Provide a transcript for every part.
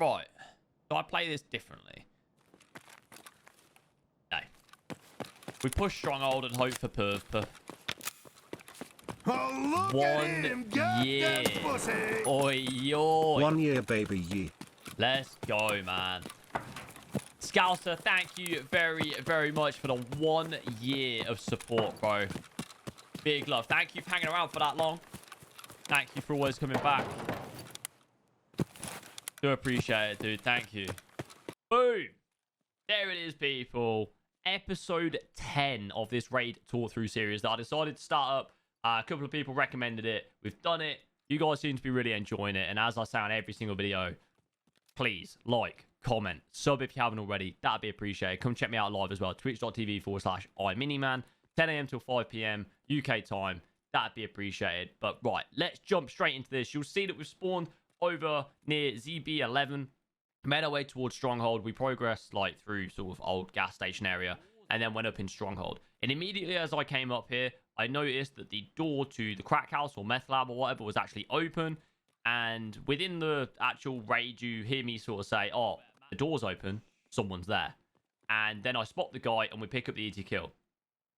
Right. Do I play this differently? No. We push Stronghold and hope for perf. Oh, look 1 at him, year. goddamn pussy. Oi, oi. 1 year, baby, yeah. Let's go, man. Scouser, thank you very, very much for the 1 year of support, bro. Big love. Thank you for hanging around for that long. Thank you for always coming back. Do appreciate it, dude. Thank you. Boom. There it is, people. Episode 10 of this raid talk-through series that I decided to start up. A couple of people recommended it. We've done it. You guys seem to be really enjoying it. And as I say on every single video, please like, comment, sub if you haven't already. That'd be appreciated. Come check me out live as well. Twitch.tv/IMinimann. 10 a.m. till 5 p.m. UK time. That'd be appreciated. But right, let's jump straight into this. You'll see that we've spawned over near ZB11. Made our way towards Stronghold. We progressed like through sort of old gas station area and then went up in Stronghold. And immediately as I came up here, I noticed that the door to the crack house or meth lab or whatever was actually open. And within the actual raid, you hear me sort of say, oh, the door's open, someone's there. And then I spot the guy and we pick up the easy kill.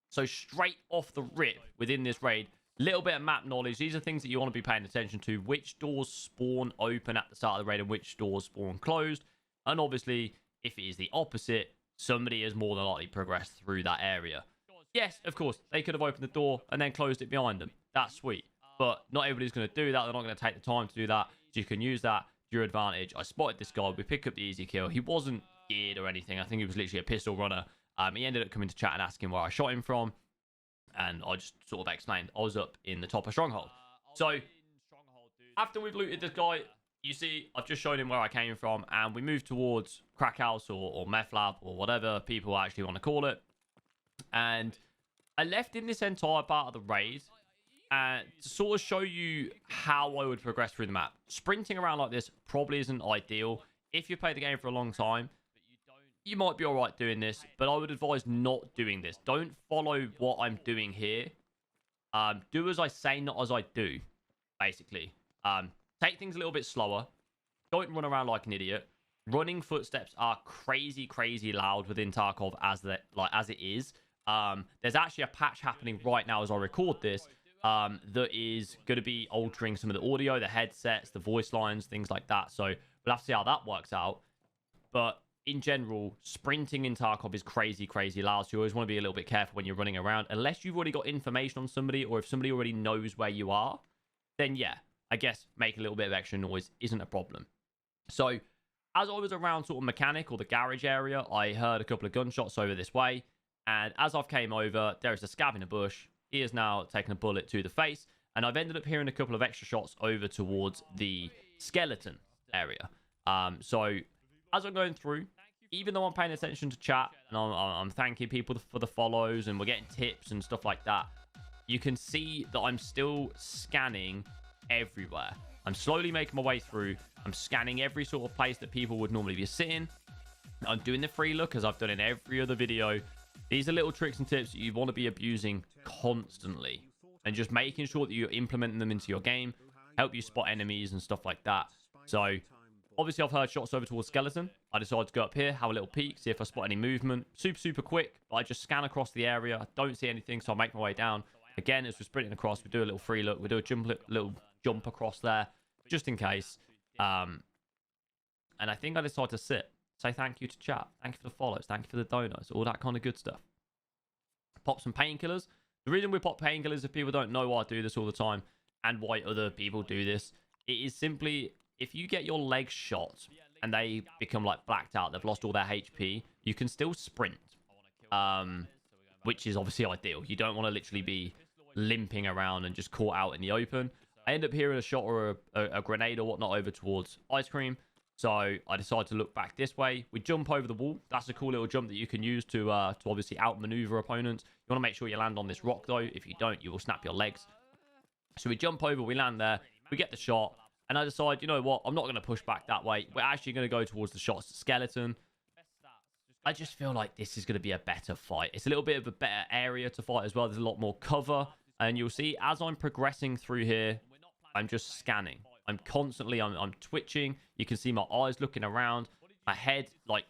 So straight off the rip within this raid, little bit of map knowledge. These are things that you want to be paying attention to. Which doors spawn open at the start of the raid and which doors spawn closed. And obviously, if it is the opposite, somebody has more than likely progressed through that area. Yes, of course, they could have opened the door and then closed it behind them. That's sweet. But not everybody's going to do that. They're not going to take the time to do that. So you can use that to your advantage. I spotted this guy. We pick up the easy kill. He wasn't geared or anything. I think he was literally a pistol runner. He ended up coming to chat and asking where I shot him from. And I just sort of explained I was up in the top of Stronghold. So after we've looted this guy, you see I've just shown him where I came from. And we moved towards crack house or meth lab or whatever people actually want to call it. And I left in this entire part of the raid to sort of show you how I would progress through the map. Sprinting around like this probably isn't ideal. If you played the game for a long time, you might be all right doing this, but I would advise not doing this. Don't follow what I'm doing here. Do as I say, not as I do, basically. Take things a little bit slower. Don't run around like an idiot. Running footsteps are crazy, crazy loud within Tarkov as it is. There's actually a patch happening right now as I record this that is going to be altering some of the audio, the headsets, the voice lines, things like that. So we'll have to see how that works out. But in general, sprinting in Tarkov is crazy, crazy loud. So you always want to be a little bit careful when you're running around. Unless you've already got information on somebody or if somebody already knows where you are, then yeah, I guess make a little bit of extra noise isn't a problem. So as I was around sort of mechanic or the garage area, I heard a couple of gunshots over this way. And as I've came over, there is a scab in a bush. He has now taken a bullet to the face. And I've ended up hearing a couple of extra shots over towards the skeleton area. So as I'm going through, even though I'm paying attention to chat and I'm thanking people for the follows and we're getting tips and stuff like that, you can see that I'm still scanning everywhere. I'm slowly making my way through. I'm scanning every sort of place that people would normally be sitting. I'm doing the free look as I've done in every other video. These are little tricks and tips that you want to be abusing constantly and just making sure that you're implementing them into your game, help you spot enemies and stuff like that. So obviously, I've heard shots over towards skeleton. I decided to go up here, have a little peek, see if I spot any movement. Super, super quick. But I just scan across the area. I don't see anything, so I make my way down. Again, as we're sprinting across, we do a little free look. We do a little jump across there, just in case. And I think I decided to sit. Say thank you to chat. Thank you for the follows. Thank you for the donuts. All that kind of good stuff. Pop some painkillers. The reason we pop painkillers, if people don't know why I do this all the time and why other people do this, it is simply if you get your legs shot and they become like blacked out, they've lost all their HP, you can still sprint, which is obviously ideal. You don't want to literally be limping around and just caught out in the open. I end up hearing a shot or a grenade or whatnot over towards ice cream. So I decided to look back this way. We jump over the wall. That's a cool little jump that you can use to obviously outmaneuver opponents. You want to make sure you land on this rock, though. If you don't, you will snap your legs. So we jump over, we land there, we get the shot. And I decide, you know what? I'm not going to push back that way. We're actually going to go towards the shots skeleton. I just feel like this is going to be a better fight. It's a little bit of a better area to fight as well. There's a lot more cover. And you'll see as I'm progressing through here, I'm just scanning. I'm constantly, I'm twitching. You can see my eyes looking around. My head, like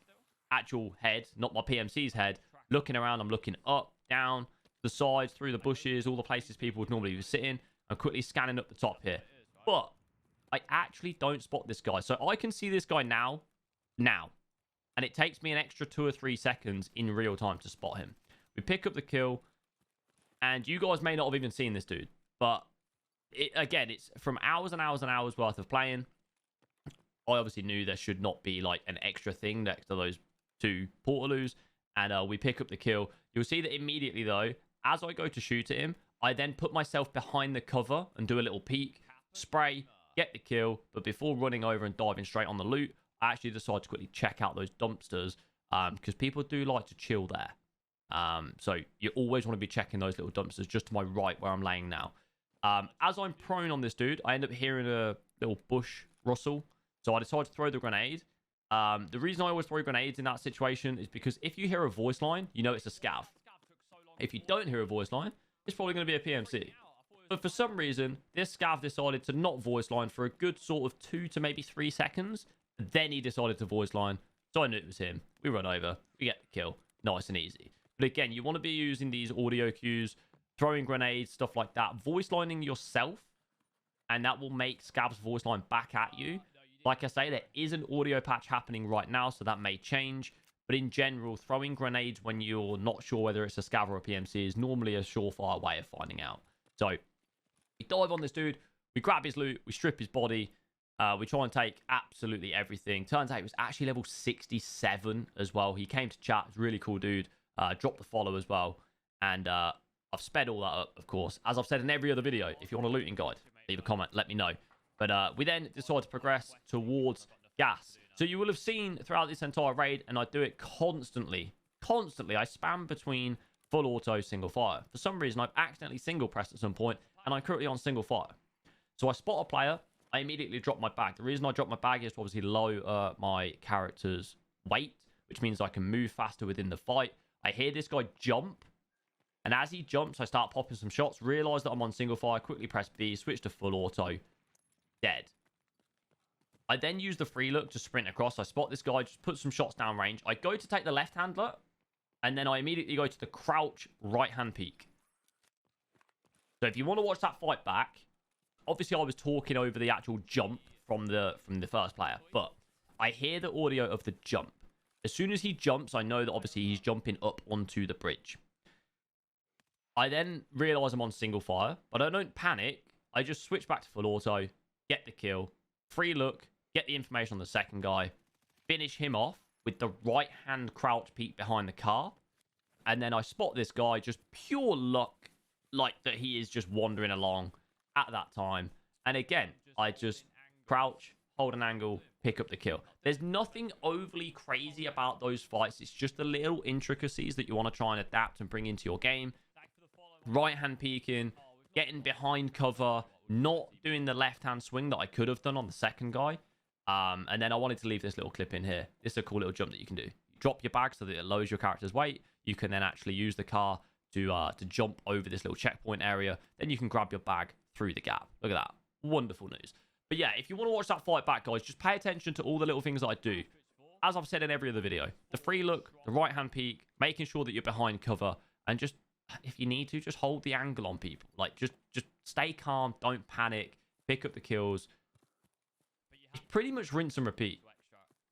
actual head, not my PMC's head, looking around. I'm looking up, down, the sides, through the bushes, all the places people would normally be sitting. I'm quickly scanning up the top here. But I actually don't spot this guy. So I can see this guy now. And it takes me an extra 2 or 3 seconds in real time to spot him. We pick up the kill. And you guys may not have even seen this dude. But again, it's from hours and hours and hours worth of playing. I obviously knew there should not be like an extra thing next to those 2 Portaloos. And we pick up the kill. You'll see that immediately though, as I go to shoot at him, I then put myself behind the cover and do a little peek, spray, get the kill. But before running over and diving straight on the loot, I actually decide to quickly check out those dumpsters because people do like to chill there. So you always want to be checking those little dumpsters just to my right where I'm laying now. As I'm prone on this dude, I end up hearing a little bush rustle. So I decide to throw the grenade. The reason I always throw grenades in that situation is because if you hear a voice line, you know it's a scav. If you don't hear a voice line, it's probably going to be a PMC. But for some reason, this scav decided to not voice line for a good sort of 2 to maybe 3 seconds. Then he decided to voice line. So I knew it was him. We run over. We get the kill. Nice and easy. But again, you want to be using these audio cues, throwing grenades, stuff like that. Voice lining yourself. And that will make scavs voice line back at you. Like I say, there is an audio patch happening right now, so that may change. But in general, throwing grenades when you're not sure whether it's a scav or a PMC is normally a surefire way of finding out. So we dive on this dude, we grab his loot, we strip his body, we try and take absolutely everything. Turns out he was actually level 67 as well. He came to chat, he's a really cool dude. Dropped the follow as well. And I've sped all that up, of course. As I've said in every other video, if you want a looting guide, leave a comment, let me know. But we then decide to progress towards gas. So you will have seen throughout this entire raid, and I do it constantly. I spam between full auto, single fire. For some reason, I've accidentally single pressed at some point, and I'm currently on single fire. So I spot a player, I immediately drop my bag. The reason I drop my bag is to obviously lower my character's weight, which means I can move faster within the fight. I hear this guy jump, and as he jumps, I start popping some shots, realise that I'm on single fire, quickly press B, switch to full auto, dead. I then use the free look to sprint across. I spot this guy, just put some shots down range. I go to take the left handler, and then I immediately go to the crouch right-hand peek. So if you want to watch that fight back, obviously I was talking over the actual jump from the first player, but I hear the audio of the jump. As soon as he jumps, I know that obviously he's jumping up onto the bridge. I then realise I'm on single fire, but I don't panic. I just switch back to full auto, get the kill, free look, get the information on the second guy, finish him off with the right-hand crouch peek behind the car, and then I spot this guy, just pure luck, like that he is just wandering along at that time. And again, I just crouch, hold an angle, pick up the kill. There's nothing overly crazy about those fights. It's just the little intricacies that you want to try and adapt and bring into your game. Right-hand peeking, getting behind cover, not doing the left-hand swing that I could have done on the second guy. And then I wanted to leave this little clip in here. This is a cool little jump that you can do. Drop your bag so that it lowers your character's weight. You can then actually use the car to jump over this little checkpoint area. Then you can grab your bag through the gap. Look at that. Wonderful news. But yeah, if you want to watch that fight back, guys, just pay attention to all the little things that I do. As I've said in every other video, the free look, the right-hand peek, making sure that you're behind cover, and just, if you need to, just hold the angle on people. Like, just stay calm, don't panic, pick up the kills. It's pretty much rinse and repeat.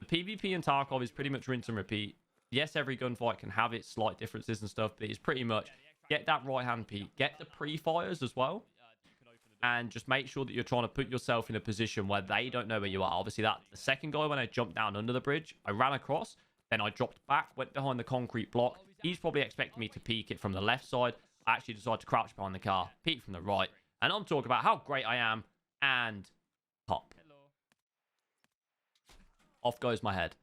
The PvP in Tarkov is pretty much rinse and repeat. Yes, every gunfight can have its slight differences and stuff, but it's pretty much get that right-hand peek, get the pre-fires as well, and just make sure that you're trying to put yourself in a position where they don't know where you are. Obviously, that the second guy, when I jumped down under the bridge, I ran across, then I dropped back, went behind the concrete block. He's probably expecting me to peek it from the left side. I actually decided to crouch behind the car, peek from the right, and I'm talking about how great I am, and pop. Off goes my head.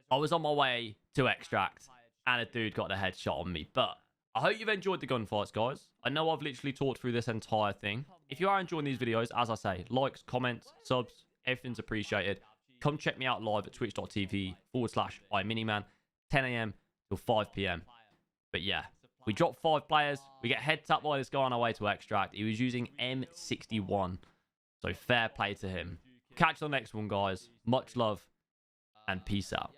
I was on my way to extract, and a dude got a headshot on me. But I hope you've enjoyed the gunfights, guys. I know I've literally talked through this entire thing. If you are enjoying these videos, as I say, likes, comments, subs, everything's appreciated. Come check me out live at twitch.tv/IMinimann, 10 AM till 5 PM. But yeah, we dropped 5 players. We get head tapped by this guy on our way to extract. He was using M61. So fair play to him. Catch you on the next one, guys. Much love and peace out.